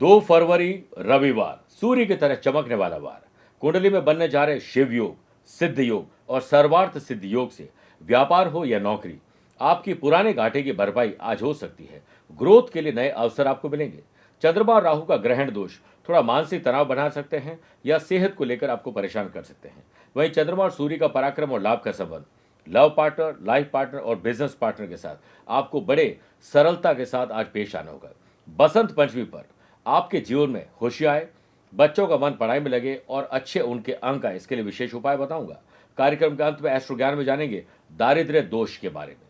2 फरवरी रविवार, सूर्य की तरह चमकने वाला वार। कुंडली में बनने जा रहे शिव योग, सिद्ध योग और सर्वार्थ सिद्ध योग से व्यापार हो या नौकरी, आपकी पुराने घाटे की भरपाई आज हो सकती है। ग्रोथ के लिए नए अवसर आपको मिलेंगे। चंद्रमा और राहु का ग्रहण दोष थोड़ा मानसिक तनाव बना सकते हैं या सेहत को लेकर आपको परेशान कर सकते हैं। वहीं चंद्रमा और सूर्य का पराक्रम और लाभ का संबंध लव पार्टनर, लाइफ पार्टनर और बिजनेस पार्टनर के साथ आपको बड़े सरलता के साथ आज पेश आना होगा। बसंत पंचमी पर आपके जीवन में खुशी आए, बच्चों का मन पढ़ाई में लगे और अच्छे उनके अंक आए, इसके लिए विशेष उपाय बताऊंगा। कार्यक्रम के अंत में एस्ट्रो ज्ञान में जानेंगे दारिद्र्य दोष के बारे में।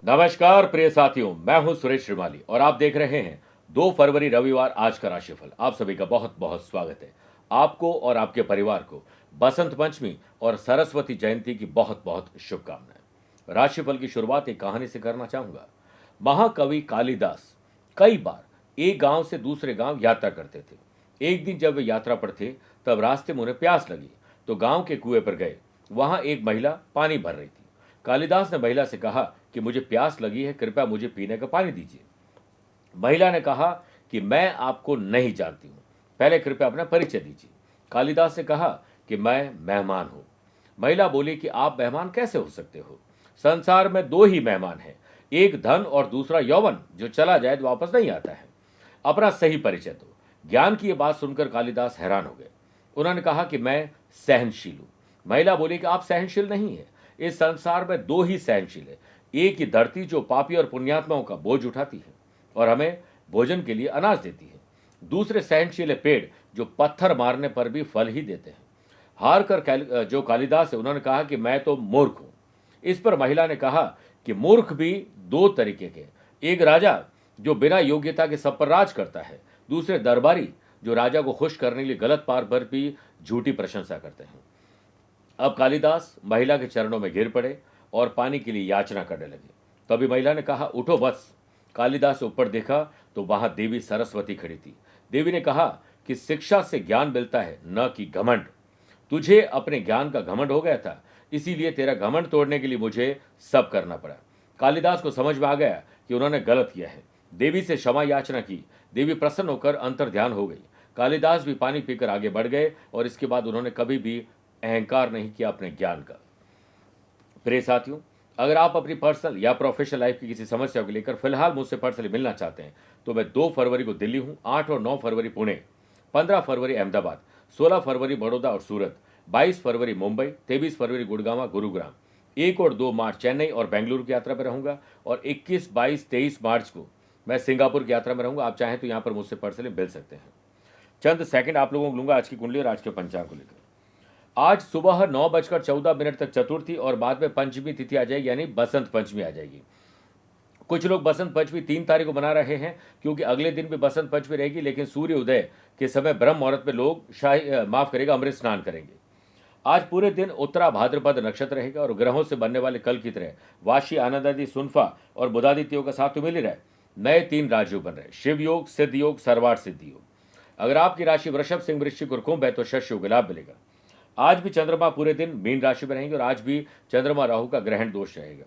नमस्कार प्रिय साथियों, मैं हूं सुरेश श्रीमाली और आप देख रहे हैं 2 फरवरी रविवार आज का राशिफल। आप सभी का बहुत बहुत स्वागत है। आपको और आपके परिवार को बसंत पंचमी और सरस्वती जयंती की बहुत बहुत शुभकामनाएं। राशिफल की शुरुआत एक कहानी से करना चाहूंगा। महाकवि कालिदास कई बार एक गांव से दूसरे गांव यात्रा करते थे। एक दिन जब वे यात्रा पर थे तब रास्ते में उन्हें प्यास लगी तो गांव के कुएं पर गए। वहां एक महिला पानी भर रही थी। कालिदास ने महिला से कहा कि मुझे प्यास लगी है, कृपया मुझे पीने का पानी दीजिए। महिला ने कहा कि मैं आपको नहीं जानती हूं, पहले कृपया अपना परिचय दीजिए। कालिदास ने कहा कि मैं मेहमान हूं। महिला बोली कि आप मेहमान कैसे हो सकते हो? संसार में 2 ही मेहमान हैं, एक धन और दूसरा यौवन, जो चला जाए तो वापस नहीं आता है। अपना सही परिचय दो। ज्ञान की यह बात सुनकर कालिदास हैरान हो गए। उन्होंने कहा कि मैं सहनशील हूं। महिला बोली कि आप सहनशील नहीं है। इस संसार में 2 ही सहनशील है, एक ही धरती जो पापी और पुण्यात्माओं का बोझ उठाती है और हमें भोजन के लिए अनाज देती है। दूसरे सहनशील है पेड़ जो पत्थर मारने पर भी फल ही देते हैं। हार कर जो कालिदास है, उन्होंने कहा कि मैं तो मूर्ख हूं। इस पर महिला ने कहा कि मूर्ख भी 2 तरीके के, एक राजा जो बिना योग्यता के सब पर राज करता है, दूसरे दरबारी जो राजा को खुश करने के लिए गलत पार पर भी झूठी प्रशंसा करते हैं। अब कालिदास महिला के चरणों में गिर पड़े और पानी के लिए याचना करने लगे। तभी महिला ने कहा, उठो बस। कालिदास ऊपर देखा तो वहां देवी सरस्वती खड़ी थी। देवी ने कहा कि शिक्षा से ज्ञान मिलता है, न कि घमंड। तुझे अपने ज्ञान का घमंड हो गया था, इसीलिए तेरा घमंड तोड़ने के लिए मुझे सब करना पड़ा। कालिदास को समझ में आ गया कि उन्होंने गलत किया है। देवी से क्षमा याचना की। देवी प्रसन्न होकर अंतर ध्यान हो गई। कालिदास भी पानी पीकर आगे बढ़ गए और इसके बाद उन्होंने कभी भी अहंकार नहीं किया अपने ज्ञान का। प्रिय साथियों, अगर आप अपनी पर्सनल या प्रोफेशनल लाइफ की किसी समस्या को लेकर फिलहाल मुझसे पर्सनली मिलना चाहते हैं तो मैं 2 फरवरी को दिल्ली हूं, 8 और 9 फरवरी पुणे, 15 फरवरी अहमदाबाद, 16 फरवरी बड़ौदा और सूरत, 22 फरवरी मुंबई, 23 फरवरी गुड़गांव गुरुग्राम, 1 और 2 मार्च चेन्नई और बेंगलुरु की यात्रा पर रहूंगा और 21, 22, 23 मार्च को मैं सिंगापुर की यात्रा में रहूंगा। आप चाहें तो यहां पर मुझसे पर्सनली मिल सकते हैं। चंद सेकंड आप लोगों को लूंगा आज की कुंडली और आज के पंचांग को लेकर। आज सुबह 9:14 तक चतुर्थी और बाद में पंचमी तिथि आ जाएगी, यानी बसंत पंचमी आ जाएगी। कुछ लोग बसंत पंचमी 3 तारीख को मना रहे हैं क्योंकि अगले दिन भी बसंत पंचमी रहेगी, लेकिन सूर्य उदय के समय ब्रह्म मुहूर्त में लोग अमृत स्नान करेंगे। आज पूरे दिन उत्तरा भाद्रपद नक्षत्र रहेगा और ग्रहों से बनने वाले कल की तरह वाशी, आनंदादि, सुनफा और बुधादित्य का साथ तो मिल ही रहा है। नए 3 राजयोग बन रहे, शिव योग, सिद्ध योग, सर्वार्थ सिद्ध योग। अगर आपकी राशि वृषभ, सिंह, वृश्चिक और कुंभ है तो शश योग लाभ मिलेगा। आज भी चंद्रमा पूरे दिन मीन राशि में रहेंगे और आज भी चंद्रमा राहु का ग्रहण दोष रहेगा।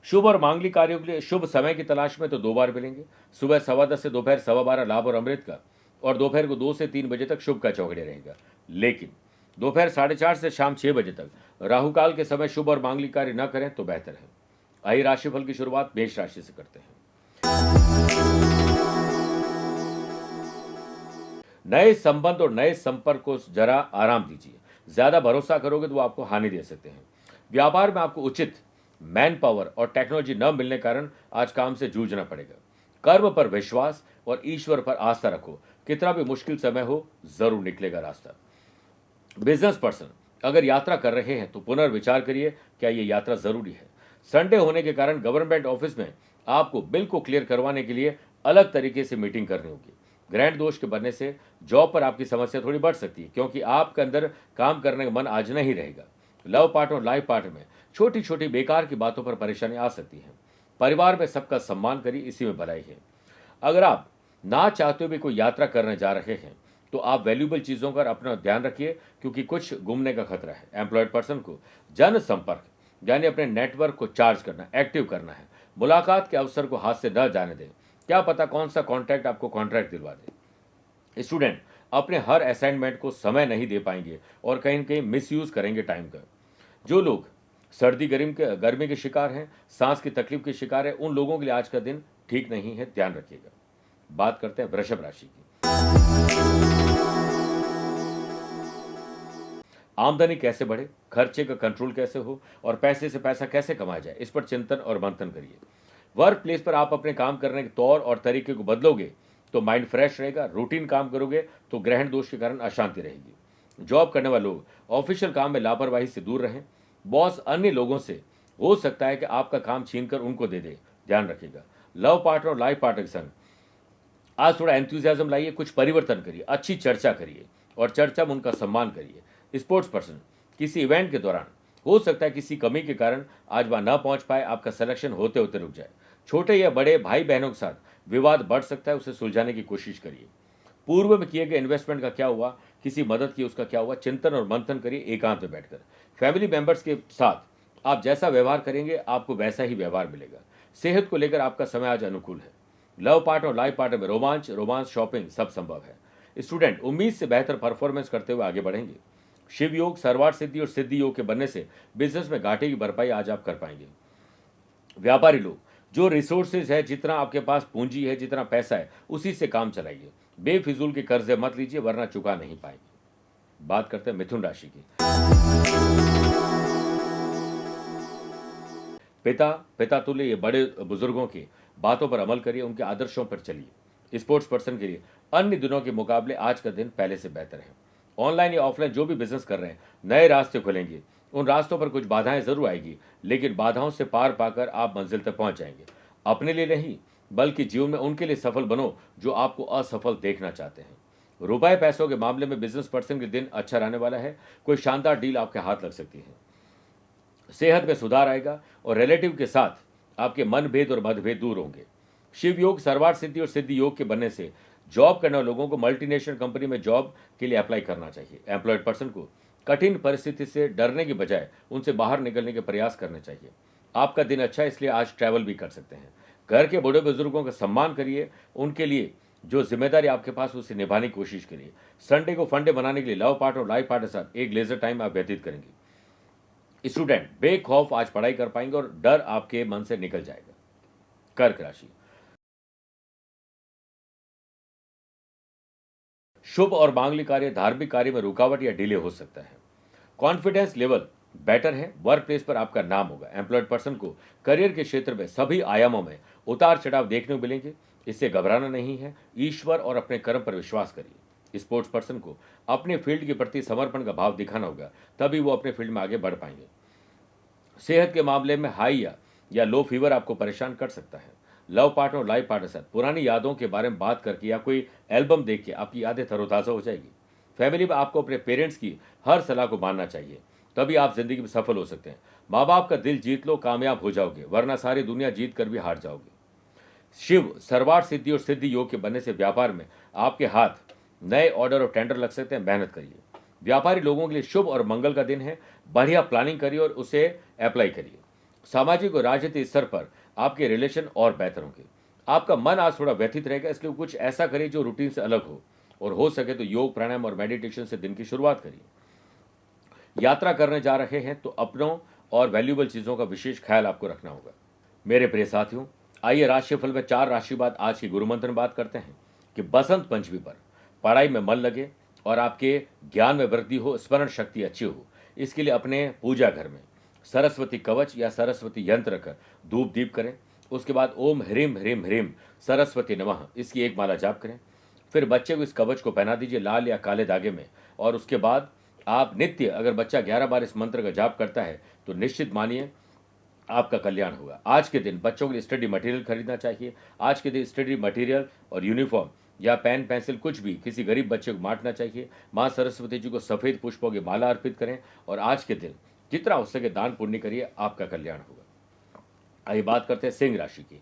शुभ और मांगलिक कार्यों के लिए शुभ समय की तलाश में तो 2 बार मिलेंगे, सुबह 10:15 से दोपहर 12:15 लाभ और अमृत का, और दोपहर को 2 से 3 बजे तक शुभ का चौघड़े रहेगा। लेकिन दोपहर 4:30 से शाम 6 बजे तक राहु काल के समय शुभ और मांगलिक कार्य न करें तो बेहतर है। आइए राशिफल की शुरुआत मेष राशि से करते हैं। नए संबंध और नए संपर्क को जरा आराम दीजिए। ज्यादा भरोसा करोगे तो वो आपको हानि दे सकते हैं। व्यापार में आपको उचित मैन पावर और टेक्नोलॉजी न मिलने कारण आज काम से जूझना पड़ेगा। कर्म पर विश्वास और ईश्वर पर आस्था रखो। कितना भी मुश्किल समय हो, जरूर निकलेगा रास्ता। बिजनेस पर्सन अगर यात्रा कर रहे हैं तो पुनर्विचार करिए, क्या ये यात्रा जरूरी है। संडे होने के कारण गवर्नमेंट ऑफिस में आपको बिल को क्लियर करवाने के लिए अलग तरीके से मीटिंग करनी होगी। ग्रैंड दोष के बनने से जॉब पर आपकी समस्या थोड़ी बढ़ सकती है क्योंकि आपके अंदर काम करने का मन आज नहीं रहेगा। लव पार्टनर और लाइफ पार्टनर में छोटी छोटी बेकार की बातों पर परेशानी आ सकती है। परिवार में सबका सम्मान करिए, इसी में भलाई है। अगर आप ना चाहते हुए भी कोई यात्रा करने जा रहे हैं तो आप वैल्यूएबल चीजों पर अपना ध्यान रखिए क्योंकि कुछ गुमने का खतरा है। एम्प्लॉयड पर्सन को जन संपर्क यानी अपने नेटवर्क को चार्ज करना, एक्टिव करना है। मुलाकात के अवसर को हाथ से न जाने दें, क्या पता कौन सा कॉन्ट्रैक्ट आपको कॉन्ट्रैक्ट दिलवा दे। स्टूडेंट अपने हर असाइनमेंट को समय नहीं दे पाएंगे और कहीं न कहीं मिसयूज करेंगे टाइम का। जो लोग सर्दी गर्मी के शिकार हैं, सांस की तकलीफ के शिकार हैं, उन लोगों के लिए आज का दिन ठीक नहीं है, ध्यान रखिएगा। बात करते हैं वृषभ राशि की। आमदनी कैसे बढ़े, खर्चे का कंट्रोल कैसे हो और पैसे से पैसा कैसे कमाया जाए, इस पर चिंतन और मंथन करिए। वर्क प्लेस पर आप अपने काम करने के तौर और तरीके को बदलोगे तो माइंड फ्रेश रहेगा। रूटीन काम करोगे तो ग्रहण दोष के कारण अशांति रहेगी। जॉब करने वाले लोग ऑफिशियल काम में लापरवाही से दूर रहें। बॉस अन्य लोगों से हो सकता है कि आपका काम छीनकर उनको दे दे, ध्यान रखिएगा। लव पार्टनर और लाइफ पार्टनर के संग आज थोड़ा एंथुजियाज्म लाइए, कुछ परिवर्तन करिए, अच्छी चर्चा करिए और चर्चा में उनका सम्मान करिए। स्पोर्ट्स पर्सन किसी इवेंट के दौरान हो सकता है किसी कमी के कारण आज वहां न पहुंच पाए, आपका सिलेक्शन होते होते रुक जाए। छोटे या बड़े भाई बहनों के साथ विवाद बढ़ सकता है, उसे सुलझाने की कोशिश करिए। पूर्व में किए गए इन्वेस्टमेंट का क्या हुआ, किसी मदद की उसका क्या हुआ, चिंतन और मंथन करिए एकांत में बैठकर। फैमिली मेंबर्स के साथ आप जैसा व्यवहार करेंगे आपको वैसा ही व्यवहार मिलेगा। सेहत को लेकर आपका समय आज अनुकूल है। लव पार्टनर और लाइफ पार्टनर में रोमांच शॉपिंग सब संभव है। स्टूडेंट उम्मीद से बेहतर परफॉर्मेंस करते हुए आगे बढ़ेंगे। शिव योग, सर्वार्थ सिद्धि और सिद्धि योग के बनने से बिजनेस में घाटे की भरपाई आज आप कर पाएंगे। व्यापारी लोग जो रिसोर्सेज है, जितना आपके पास पूंजी है, जितना पैसा है, उसी से काम चलाइए। बेफिजूल के कर्जे मत लीजिए वरना चुका नहीं पाएंगे। बात करते हैं मिथुन राशि की। पिता तुल्य ये बड़े बुजुर्गों की बातों पर अमल करिए, उनके आदर्शों पर चलिए। स्पोर्ट्स पर्सन के लिए अन्य दिनों के मुकाबले आज का दिन पहले से बेहतर है। ऑनलाइन या ऑफलाइन जो भी बिजनेस कर रहे हैं, नए रास्ते खुलेंगे। उन रास्तों पर कुछ बाधाएं जरूर आएगी, लेकिन बाधाओं से पार पाकर आप मंजिल तक पहुंच जाएंगे। अपने लिए नहीं बल्कि जीवन में उनके लिए सफल बनो जो आपको असफल देखना चाहते हैं। रुपए पैसों के मामले में बिजनेस पर्सन के दिन अच्छा रहने वाला है। कोई शानदार डील आपके हाथ लग सकती है। सेहत में सुधार आएगा और रिलेटिव के साथ आपके मनभेद और मतभेद दूर होंगे। शिव योग, सर्वार्थ सिद्धि और सिद्धि योग के बनने से जॉब करने वाले लोगों को मल्टीनेशनल कंपनी में जॉब के लिए अप्लाई करना चाहिए। एम्प्लॉयड पर्सन को कठिन परिस्थिति से डरने की बजाय उनसे बाहर निकलने के प्रयास करने चाहिए। आपका दिन अच्छा है, इसलिए आज ट्रैवल भी कर सकते हैं। घर के बड़े बुजुर्गों का सम्मान करिए, उनके लिए जो जिम्मेदारी आपके पास उसे निभाने की कोशिश करिए। संडे को फंडे बनाने के लिए लव पार्टनर और लाइफ पार्टनर के साथ एक लेजर टाइम आप व्यतीत करेंगे। स्टूडेंट बेखौफ आज पढ़ाई कर पाएंगे और डर आपके मन से निकल जाएगा। कर्क राशि, शुभ और मांगलिक कार्य, धार्मिक कार्य में रुकावट या डिले हो सकता है। कॉन्फिडेंस लेवल बेटर है। वर्क प्लेस पर आपका नाम होगा। एम्प्लॉयड पर्सन को करियर के क्षेत्र में सभी आयामों में उतार चढ़ाव देखने को मिलेंगे, इससे घबराना नहीं है। ईश्वर और अपने कर्म पर विश्वास करिए। स्पोर्ट्स पर्सन को अपने फील्ड के प्रति समर्पण का भाव दिखाना होगा, तभी वो अपने फील्ड में आगे बढ़ पाएंगे। सेहत के मामले में हाई या लो फीवर आपको परेशान कर सकता है। लव पार्टनर और लाइफ पार्टनर साथ पुरानी यादों के बारे में बात करके या कोई एल्बम देख के आपकी यादें तरोताज़ा हो जाएगी। फैमिली में आपको अपने पेरेंट्स की हर सलाह को मानना चाहिए, तभी आप जिंदगी में सफल हो सकते हैं। माँ बाप का दिल जीत लो, कामयाब हो जाओगे, वरना सारी दुनिया जीत कर भी हार जाओगे। शिव, सर्वार्थ सिद्धि और सिद्धि योग के बनने से व्यापार में आपके हाथ नए ऑर्डर और टेंडर लग सकते हैं, मेहनत करिए। व्यापारी लोगों के लिए शुभ और मंगल का दिन है। बढ़िया प्लानिंग करिए और उसे अप्लाई करिए। सामाजिक और राजनीतिक स्तर पर आपके रिलेशन और बेहतर होंगे। आपका मन आज थोड़ा व्यथित रहेगा, इसलिए कुछ ऐसा करिए जो रूटीन से अलग हो सके तो योग, प्राणायाम और मेडिटेशन से दिन की शुरुआत करिए। यात्रा करने जा रहे हैं तो अपनों और वैल्यूएबल चीज़ों का विशेष ख्याल आपको रखना होगा। मेरे प्रिय साथियों, आइए राशिफल में 4 राशि बाद आज की गुरु मंत्र में बात करते हैं कि बसंत पंचमी पर पढ़ाई में मन लगे और आपके ज्ञान में वृद्धि हो, स्मरण शक्ति अच्छी हो। इसके लिए अपने पूजा घर में सरस्वती कवच या सरस्वती यंत्र रखकर धूप दीप करें। उसके बाद ओम ह्रीम ह्रीम ह्रीम सरस्वती नमः इसकी एक माला जाप करें। फिर बच्चे को इस कवच को पहना दीजिए लाल या काले धागे में, और उसके बाद आप नित्य अगर बच्चा 11 बार इस मंत्र का जाप करता है तो निश्चित मानिए आपका कल्याण होगा। आज के दिन बच्चों के लिए स्टडी मटेरियल खरीदना चाहिए। आज के दिन स्टडी मटेरियल और यूनिफॉर्म या पेन पेंसिल कुछ भी किसी गरीब बच्चे को बांटना चाहिए। माँ सरस्वती जी को सफ़ेद पुष्पों की माला अर्पित करें और आज के दिन जितना हो सके दान पुण्य करिए, आपका कल्याण होगा। आइए बात करते हैं सिंह राशि की।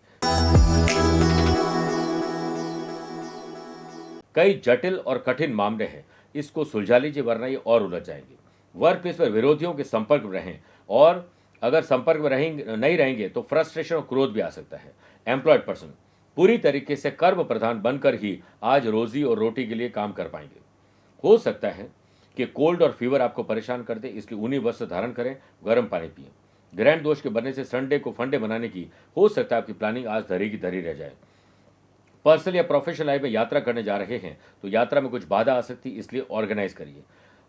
कई जटिल और कठिन मामले हैं, इसको सुलझा लीजिए वरना ये और उलझ जाएंगे। वर्क प्लेस पर विरोधियों के संपर्क में रहें और अगर संपर्क में नहीं रहेंगे तो फ्रस्ट्रेशन और क्रोध भी आ सकता है। एम्प्लॉयड पर्सन पूरी तरीके से कर्म प्रधान बनकर ही आज रोजी और रोटी के लिए काम कर पाएंगे। हो सकता है कि कोल्ड और फीवर आपको परेशान कर दे, इसलिए ऊनी वस्त्र धारण करें, गर्म पानी पिएं। ग्रहण दोष के बनने से संडे को फंडे बनाने की हो सकता है आपकी प्लानिंग आज धरी की धरी रह जाए। पर्सनल या प्रोफेशनल लाइफ में यात्रा करने जा रहे हैं तो यात्रा में कुछ बाधा आ सकती है, इसलिए ऑर्गेनाइज करिए।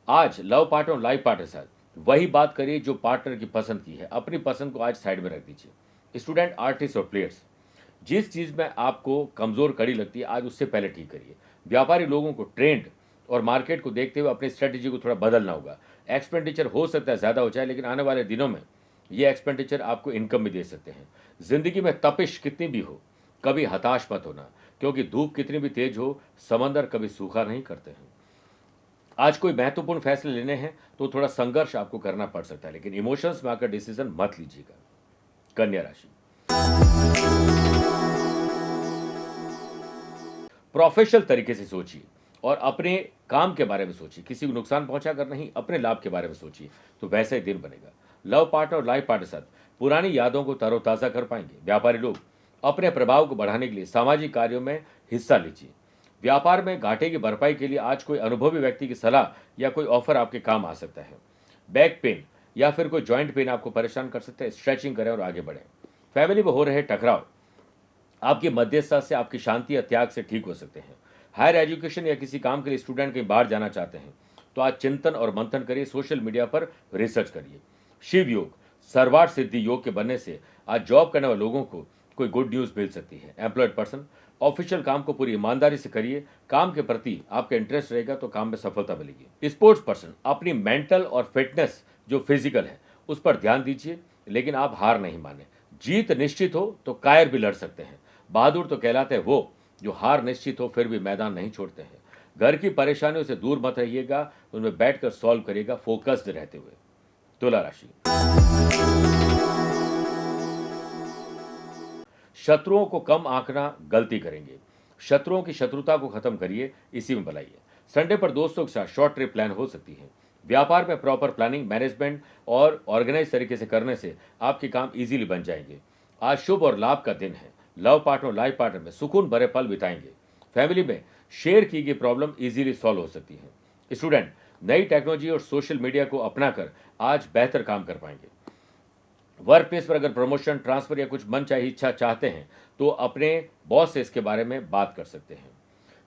आज लव पार्टनर और लाइफ पार्टनर के साथ वही बात करिए जो पार्टनर की पसंद की है। अपनी पसंद को आज साइड में रख दीजिए। स्टूडेंट, आर्टिस्ट और प्लेयर्स, जिस चीज़ में आपको कमज़ोर कड़ी लगती है आज उससे पहले ठीक करिए। व्यापारी लोगों को ट्रेंड और मार्केट को देखते हुए अपनी स्ट्रेटजी को थोड़ा बदलना होगा। एक्सपेंडिचर हो सकता है ज़्यादा हो जाए, लेकिन आने वाले दिनों में ये एक्सपेंडिचर आपको इनकम भी दे सकते हैं। जिंदगी में तपिश कितनी भी हो, कभी हताश मत होना, क्योंकि धूप कितनी भी तेज हो, समंदर कभी सूखा नहीं करते हैं। आज कोई महत्वपूर्ण फैसले लेने हैं तो थोड़ा संघर्ष आपको करना पड़ सकता है, लेकिन इमोशंस में आकर डिसीजन मत लीजिएगा। कन्या राशि, प्रोफेशनल तरीके से सोचिए और अपने काम के बारे में सोचिए। किसी को नुकसान पहुंचाकर नहीं, अपने लाभ के बारे में सोचिए, तो वैसा ही दिन बनेगा। लव पार्टनर और लाइफ पार्टनर के साथ पुरानी यादों को तरोताज़ा कर पाएंगे। व्यापारी लोग अपने प्रभाव को बढ़ाने के लिए सामाजिक कार्यों में हिस्सा लीजिए। व्यापार में घाटे की भरपाई के लिए आज कोई अनुभवी व्यक्ति की सलाह या कोई ऑफर आपके काम आ सकता है। बैक पेन या फिर कोई जॉइंट पेन आपको परेशान कर सकता है, स्ट्रेचिंग करें और आगे बढ़ें। फैमिली में हो रहे टकराव आपकी मध्यस्थता से, आपकी शांति या त्याग से ठीक हो सकते हैं। हायर एजुकेशन या किसी काम के लिए स्टूडेंट कहीं बाहर जाना चाहते हैं तो आज चिंतन और मंथन करिए। सोशल मीडिया पर रिसर्च करिए। शिव योग, सर्वार्थ सिद्धि योग के बनने से आज जॉब करने वाले लोगों को कोई गुड न्यूज़ मिल सकती है। एम्प्लॉयड पर्सन, ऑफिशियल काम को पूरी ईमानदारी से करिए। काम के प्रति आपका इंटरेस्ट रहेगा तो काम में सफलता मिलेगी। स्पोर्ट्स पर्सन, अपनी मेंटल और फिटनेस जो फिजिकल है उस पर ध्यान दीजिए, लेकिन आप हार नहीं माने। जीत निश्चित हो तो कायर भी लड़ सकते हैं। बहादुर तो कहलाते हैं वो जो हार निश्चित हो फिर भी मैदान नहीं छोड़ते हैं। घर की परेशानियों से दूर मत रहिएगा, उनमें बैठकर सॉल्व करिएगा फोकस्ड रहते हुए। तुला राशि, शत्रुओं को कम आंकना गलती करेंगे। शत्रुओं की शत्रुता को खत्म करिए, इसी में भलाई है। संडे पर दोस्तों के साथ शॉर्ट ट्रिप प्लान हो सकती है। व्यापार में प्रॉपर प्लानिंग, मैनेजमेंट और ऑर्गेनाइज तरीके से करने से आपके काम इजीली बन जाएंगे। आज शुभ और लाभ का दिन है। लव पार्टनर और लाइफ पार्टनर में सुकून भरे पल बिताएंगे। फैमिली में शेयर की गई प्रॉब्लम इजीली सॉल्व हो सकती है। स्टूडेंट, नई टेक्नोलॉजी और सोशल मीडिया को अपनाकर आज बेहतर काम कर पाएंगे। वर्क प्लेस पर अगर प्रमोशन, ट्रांसफर या कुछ मन चाही इच्छा चाहते हैं तो अपने बॉस से इसके बारे में बात कर सकते हैं।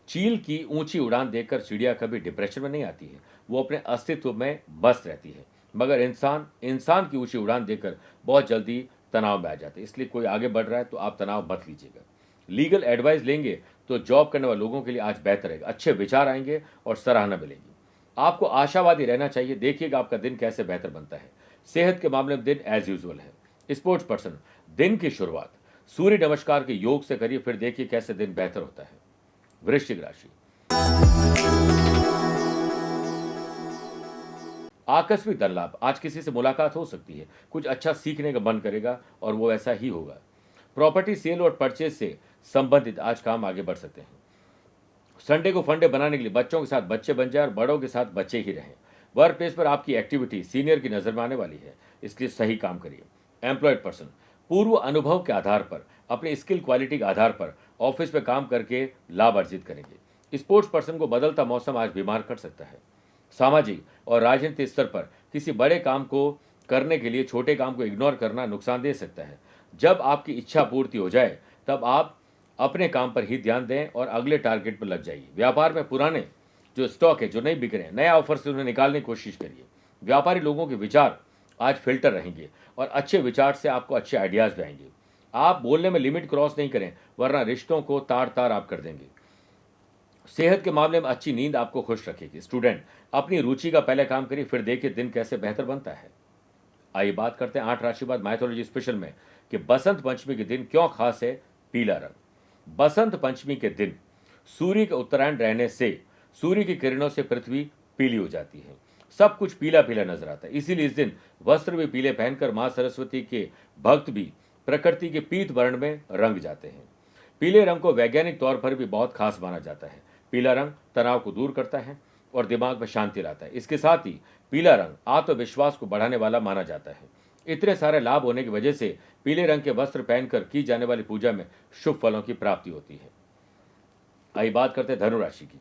चील की ऊंची उड़ान देखकर चिड़िया कभी डिप्रेशन में नहीं आती है, वो अपने अस्तित्व में मस्त रहती है। मगर इंसान की ऊंची उड़ान देखकर बहुत जल्दी तनाव में आ जाते हैं, इसलिए कोई आगे बढ़ रहा है तो आप तनाव मत लीजिएगा। लीगल एडवाइस लेंगे तो जॉब करने वाले लोगों के लिए आज बेहतर है। अच्छे विचार आएंगे और सराहना मिलेगी। आपको आशावादी रहना चाहिए। देखिएगा आपका दिन कैसे बेहतर बनता है। सेहत के मामले में दिन एज यूजुअल है। स्पोर्ट्स पर्सन, दिन की शुरुआत सूर्य नमस्कार के योग से करिए, फिर देखिए कैसे दिन बेहतर होता है। वृश्चिक राशि, आकस्मिक धन लाभ। आज किसी से मुलाकात हो सकती है, कुछ अच्छा सीखने का मन करेगा और वो ऐसा ही होगा। प्रॉपर्टी सेल और परचेज से संबंधित आज काम आगे बढ़ सकते हैं। संडे को फंडे बनाने के लिए बच्चों के साथ बच्चे बन जाए और बड़ों के साथ बच्चे ही रहें। वर्क प्लेस पर आपकी एक्टिविटी सीनियर की नजर में आने वाली है, इसलिए सही काम करिए। एम्प्लॉयड पर्सन, पूर्व अनुभव के आधार पर, अपनी स्किल क्वालिटी के आधार पर ऑफिस में काम करके लाभ अर्जित करेंगे। स्पोर्ट्स पर्सन को बदलता मौसम आज बीमार कर सकता है। सामाजिक और राजनीतिक स्तर पर किसी बड़े काम को करने के लिए छोटे काम को इग्नोर करना नुकसान दे सकता है। जब आपकी इच्छा पूर्ति हो जाए तब आप अपने काम पर ही ध्यान दें और अगले टारगेट पर लग जाइए। व्यापार में पुराने जो स्टॉक है जो नहीं बिक रहे हैं, नया ऑफर से उन्हें निकालने की कोशिश करिए। व्यापारी लोगों के विचार आज फिल्टर रहेंगे और अच्छे विचार से आपको अच्छे आइडियाज़ भी आएंगे। आप बोलने में लिमिट क्रॉस नहीं करें, वरना रिश्तों को तार तार आप कर देंगे। सेहत के मामले में अच्छी नींद आपको खुश रखेगी। स्टूडेंट, अपनी रुचि का पहले काम करिए, फिर देखिए दिन कैसे बेहतर बनता है। आइए बात करते हैं 8 राशि बाद माइथोलॉजी स्पेशल में कि बसंत पंचमी के दिन क्यों खास है पीला रंग। बसंत पंचमी के दिन सूर्य के उत्तरायण रहने से सूर्य की किरणों से पृथ्वी पीली हो जाती है। सब कुछ पीला पीला नजर आता है, इसीलिए इस दिन वस्त्र भी पीले पहनकर मां सरस्वती के भक्त भी प्रकृति के पीत वर्ण में रंग जाते हैं। पीले रंग को वैज्ञानिक तौर पर भी बहुत खास माना जाता है। पीला रंग तनाव को दूर करता है और दिमाग में शांति लाता है। इसके साथ ही पीला रंग आत्मविश्वास को बढ़ाने वाला माना जाता है। इतने सारे लाभ होने की वजह से पीले रंग के वस्त्र पहनकर की जाने वाली पूजा में शुभ फलों की प्राप्ति होती है। आइए बात करते हैं धनु राशि की।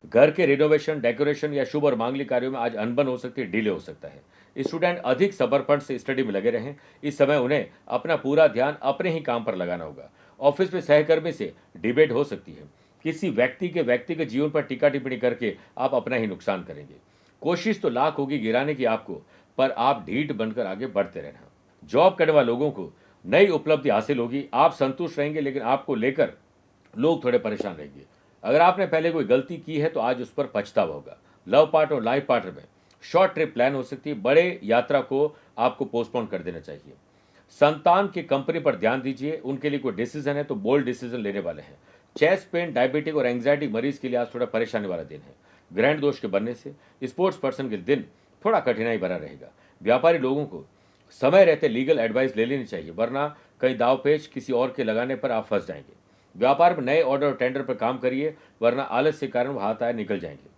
घर के रिनोवेशन, डेकोरेशन या शुभ और मांगलिक कार्यों में आज अनबन हो सकती है, डिले हो सकता है। स्टूडेंट अधिक समर्पण से स्टडी में लगे रहें। इस समय उन्हें अपना पूरा ध्यान अपने ही काम पर लगाना होगा। ऑफिस में सहकर्मी से डिबेट हो सकती है। किसी व्यक्ति के व्यक्तिगत जीवन पर टीका टिप्पणी करके आप अपना ही नुकसान करेंगे। कोशिश तो लाख होगी गिराने की आपको, पर आप ढीठ बनकर आगे बढ़ते रहना। जॉब करने वाले लोगों को नई उपलब्धि हासिल होगी। आप संतुष्ट रहेंगे, लेकिन आपको लेकर लोग थोड़े परेशान रहेंगे। अगर आपने पहले कोई गलती की है तो आज उस पर पछतावा होगा। लव पार्टनर और लाइफ पार्टनर में शॉर्ट ट्रिप प्लान हो सकती है। बड़े यात्रा को आपको पोस्टपोन कर देना चाहिए। संतान की कंपनी पर ध्यान दीजिए। उनके लिए कोई डिसीजन है तो बोल्ड डिसीजन लेने वाले हैं। चेस्ट पेन, डायबिटिक और एंग्जाइटी मरीज के लिए आज थोड़ा परेशानी वाला दिन है। ग्रहण दोष के बनने से स्पोर्ट्स पर्सन के दिन थोड़ा कठिनाई भरा रहेगा। व्यापारी लोगों को समय रहते लीगल एडवाइस ले लेनी चाहिए, वरना कई दावपेच किसी और के लगाने पर आप फंस जाएंगे। व्यापार में नए ऑर्डर और टेंडर पर काम करिए, वरना आलस के कारण हाथ आए निकल जाएंगे।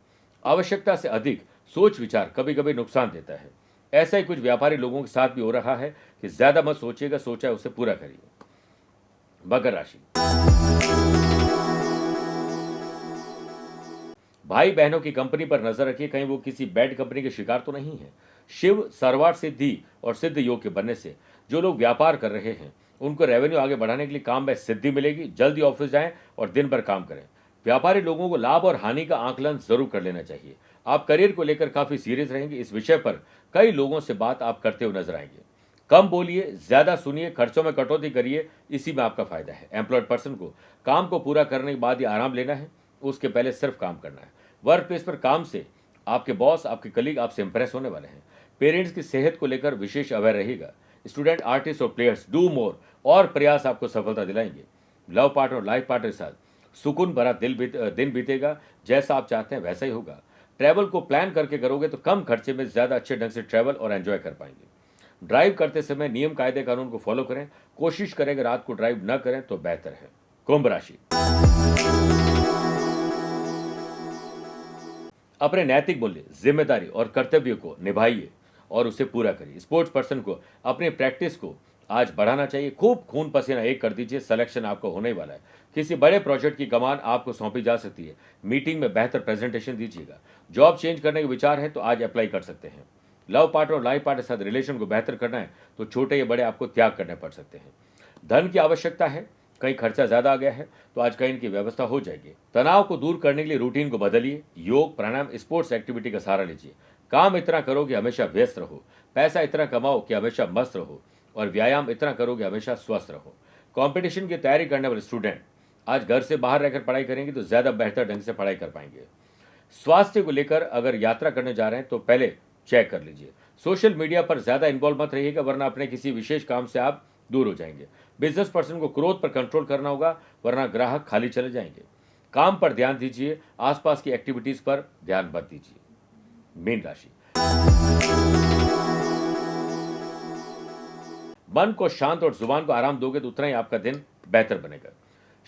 आवश्यकता से अधिक सोच विचार कभी कभी नुकसान देता है। ऐसा ही कुछ व्यापारी लोगों के साथ भी हो रहा है कि ज्यादा मत सोचिएगा, सोचा है उसे पूरा करिए। मकर राशि। भाई बहनों की कंपनी पर नजर रखिए, कहीं वो किसी बैड कंपनी के शिकार तो नहीं है। शिव सर्वार्थ सिद्धि और सिद्ध योग के बनने से जो लोग व्यापार कर रहे हैं उनको रेवेन्यू आगे बढ़ाने के लिए काम में सिद्धि मिलेगी। जल्दी ऑफिस जाएं और दिन भर काम करें। व्यापारी लोगों को लाभ और हानि का आकलन जरूर कर लेना चाहिए। आप करियर को लेकर काफी सीरियस रहेंगे। इस विषय पर कई लोगों से बात आप करते हुए नजर आएंगे। कम बोलिए, ज्यादा सुनिए, खर्चों में कटौती करिए, इसी में आपका फायदा है। एम्प्लॉयड पर्सन को काम को पूरा करने के बाद ही आराम लेना है, उसके पहले सिर्फ काम करना है। वर्क प्लेस पर काम से आपके बॉस, आपके कलीग आपसे इंप्रेस होने वाले हैं। पेरेंट्स की सेहत को लेकर विशेष अवेयर रहिएगा। स्टूडेंट, आर्टिस्ट और प्लेयर्स डू मोर और प्रयास आपको सफलता दिलाएंगे। लव पार्टनर और लाइफ पार्टनर के साथ सुकून भरा दिन बीतेगा। जैसा आप चाहते हैं वैसा ही होगा। ट्रैवल को प्लान करके करोगे तो कम खर्चे में ज्यादा अच्छे ढंग से ट्रैवल और एंजॉय कर पाएंगे। ड्राइव करते समय नियम कायदे कानून को फॉलो करें। कोशिश करें कि रात को ड्राइव न करें तो बेहतर है। कुंभ राशि। अपने नैतिक मूल्य, जिम्मेदारी और कर्तव्य को निभाइए और उसे पूरा करिए। स्पोर्ट्स पर्सन को अपनी प्रैक्टिस को आज बढ़ाना चाहिए। खूब खून पसीना एक कर दीजिए। सिलेक्शन आपको होने वाला है। किसी बड़े प्रोजेक्ट की कमान आपको सौंपी जा सकती है। मीटिंग में बेहतर प्रेजेंटेशन दीजिएगा। जॉब चेंज करने के विचार है तो आज अप्लाई कर सकते हैं। लव पार्टनर और लाइफ पार्टनर के साथ रिलेशन को बेहतर करना है तो छोटे या बड़े आपको त्याग करने पड़ सकते हैं। धन की आवश्यकता है, कहीं खर्चा ज्यादा आ गया है तो आज कहीं इनकी व्यवस्था हो जाएगी। तनाव को दूर करने के लिए रूटीन को बदलिए। योग, प्राणायाम, स्पोर्ट्स एक्टिविटी का सहारा लीजिए। काम इतना करो कि हमेशा व्यस्त रहो। पैसा इतना कमाओ कि हमेशा मस्त रहो। और व्यायाम इतना करो कि हमेशा स्वस्थ रहो। कंपटीशन की तैयारी करने वाले स्टूडेंट आज घर से बाहर रहकर पढ़ाई करेंगे तो ज्यादा बेहतर ढंग से पढ़ाई कर पाएंगे। स्वास्थ्य को लेकर अगर यात्रा करने जा रहे हैं तो पहले चेक कर लीजिए। सोशल मीडिया पर ज्यादा इन्वॉल्व मत रहिएगा, वरना अपने किसी विशेष काम से आप दूर हो जाएंगे। बिजनेस पर्सन को क्रोध पर कंट्रोल करना होगा, वरना ग्राहक खाली चले जाएंगे। काम पर ध्यान दीजिए, आसपास की एक्टिविटीज पर ध्यान मत दीजिए। मीन राशि। मन को शांत और जुबान को आराम दोगे तो उतना ही आपका दिन बेहतर बनेगा।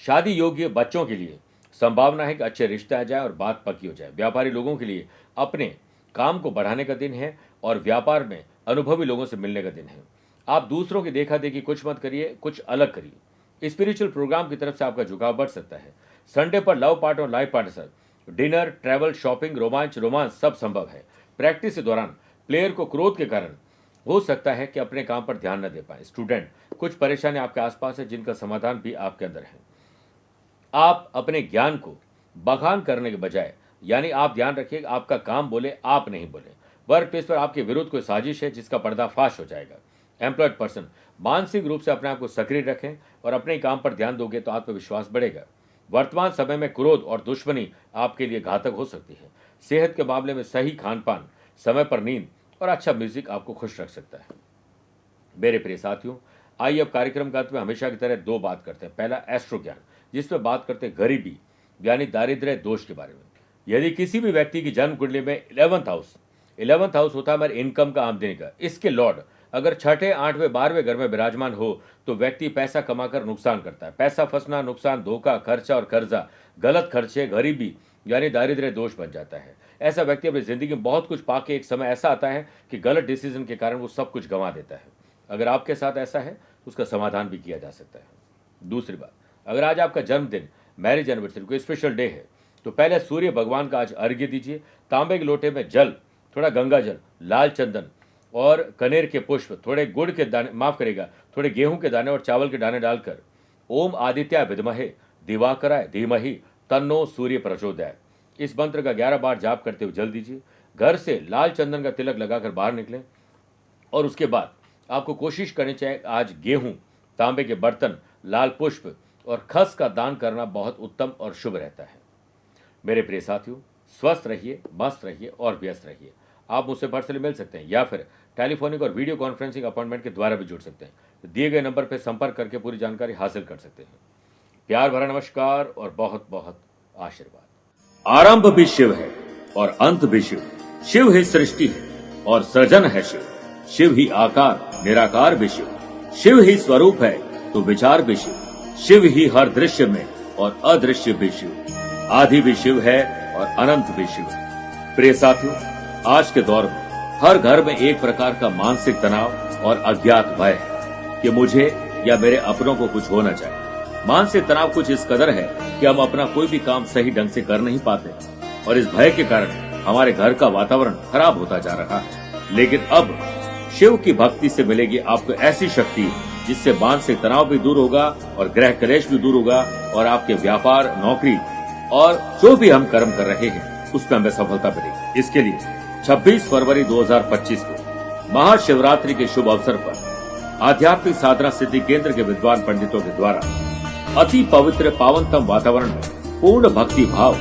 शादी योग्य बच्चों के लिए संभावना है कि अच्छे रिश्ते आ जाए और बात पक्की हो जाए। व्यापारी लोगों के लिए अपने काम को बढ़ाने का दिन है और व्यापार में अनुभवी लोगों से मिलने का दिन है। आप दूसरों की देखा देखी कुछ मत करिए, कुछ अलग करिए। स्पिरिचुअल प्रोग्राम की तरफ से आपका झुकाव बढ़ सकता है। संडे पर लव पार्टनर और लाइफ पार्टनर साथ डिनर, ट्रैवल, शॉपिंग, रोमांस सब संभव है। प्रैक्टिस के दौरान प्लेयर को क्रोध के कारण हो सकता है कि अपने काम पर ध्यान न दे पाए। स्टूडेंट, कुछ परेशानी आपके आसपास है जिनका समाधान भी आपके अंदर है। आप अपने ज्ञान को बखान करने के बजाय, यानी आप ध्यान रखिए आपका काम बोले, आप नहीं बोले। वर्क प्लेस पर आपके विरुद्ध कोई साजिश है जिसका पर्दाफाश हो जाएगा। एम्प्लॉयड पर्सन मानसिक रूप से अपने आप को सक्रिय रखें और अपने काम पर ध्यान दोगे तो आत्मविश्वास बढ़ेगा। वर्तमान समय में क्रोध और दुश्मनी आपके लिए घातक हो सकती है। सेहत के मामले में सही खान पान, समय पर नींद और अच्छा म्यूजिक आपको खुश रख सकता है। मेरे प्रिय साथियों, आइए अब कार्यक्रम का अंत में हमेशा की तरह दो बात करते हैं। पहला, एस्ट्रो ज्ञान, जिसमें बात करते हैं गरीबी यानी दारिद्र्य दोष के बारे में। यदि किसी भी व्यक्ति की जन्म कुंडली में 11th हाउस होता है हमारे इनकम का, आमदनी का, इसके लॉर्ड अगर छठे, 8वें, 12वें घर में विराजमान हो तो व्यक्ति पैसा कमाकर नुकसान करता है। पैसा फंसना, नुकसान, धोखा, खर्चा और कर्जा, गलत खर्चे, गरीबी यानी दारिद्र्य दोष बन जाता है। ऐसा व्यक्ति अपनी जिंदगी में बहुत कुछ पाके एक समय ऐसा आता है कि गलत डिसीजन के कारण वो सब कुछ गंवा देता है। अगर आपके साथ ऐसा है तो उसका समाधान भी किया जा सकता है। दूसरी बात, अगर आज आपका जन्मदिन, मैरिज एनिवर्सरी, कोई स्पेशल डे है तो पहले सूर्य भगवान का आज अर्घ्य दीजिए। तांबे के लोटे में जल, थोड़ा गंगा जल, लाल चंदन और कनेर के पुष्प, थोड़े गुड़ के दाने, थोड़े गेहूं के दाने और चावल के दाने डालकर ओम आदित्याय विद्महे दिवाकराय धीमहि तन्नो सूर्य प्रचोदयात्, इस मंत्र का 11 बार जाप करते हुए जल दीजिए। घर से लाल चंदन का तिलक लगाकर बाहर निकलें और उसके बाद आपको कोशिश करनी चाहिए आज गेहूं, तांबे के बर्तन, लाल पुष्प और खस का दान करना बहुत उत्तम और शुभ रहता है। मेरे प्रिय साथियों, स्वस्थ रहिए, मस्त रहिए और व्यस्त रहिए। आप मुझसे पर्सनली मिल सकते हैं या फिर टेलीफोनिक और वीडियो कॉन्फ्रेंसिंग अपॉइंटमेंट के द्वारा भी जुड़ सकते हैं। दिए गए नंबर पर संपर्क करके पूरी जानकारी हासिल कर सकते हैं। प्यार भरा नमस्कार और बहुत बहुत आशीर्वाद। आरंभ भी शिव है और अंत भी शिव। शिव ही सृष्टि है और सृजन है शिव। शिव ही आकार, निराकार भी शिव। शिव ही स्वरूप है तो विचार भी शिव। शिव ही हर दृश्य में और अदृश्य भी शिव। आदि भी शिव है और अनंत भी शिव। प्रिय साथियों, आज के दौर में हर घर में एक प्रकार का मानसिक तनाव और अज्ञात भय है कि मुझे या मेरे अपनों को कुछ होना चाहिए। मानसिक तनाव कुछ इस कदर है कि हम अपना कोई भी काम सही ढंग से कर नहीं पाते और इस भय के कारण हमारे घर का वातावरण खराब होता जा रहा है। लेकिन अब शिव की भक्ति से मिलेगी आपको ऐसी शक्ति जिससे मानसिक तनाव भी दूर होगा और ग्रह क्लेश भी दूर होगा और आपके व्यापार, नौकरी और जो भी हम कर्म कर रहे हैं उसमें हमें सफलता मिलेगी। इसके लिए 26 फरवरी 2025 को महाशिवरात्रि के शुभ अवसर पर आध्यात्मिक साधना सिद्धि केंद्र के विद्वान पंडितों के द्वारा अति पवित्र पावनतम वातावरण में पूर्ण भक्ति भाव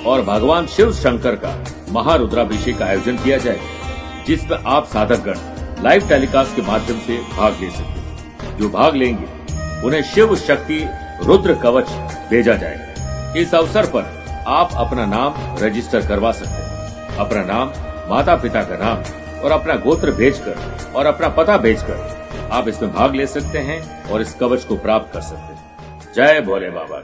और भगवान शिव शंकर का महारुद्राभिषेक का आयोजन किया जाएगा, जिसमें आप साधकगण लाइव टेलीकास्ट के माध्यम से भाग ले सकते हैं। जो भाग लेंगे उन्हें शिव शक्ति रुद्र कवच भेजा जाएगा। इस अवसर पर आप अपना नाम रजिस्टर करवा सकते हैं। अपना नाम, माता पिता का नाम और अपना गोत्र भेजकर और अपना पता भेजकर आप इसमें भाग ले सकते हैं और इस कवच को प्राप्त कर सकते हैं। जय भोले बाबा।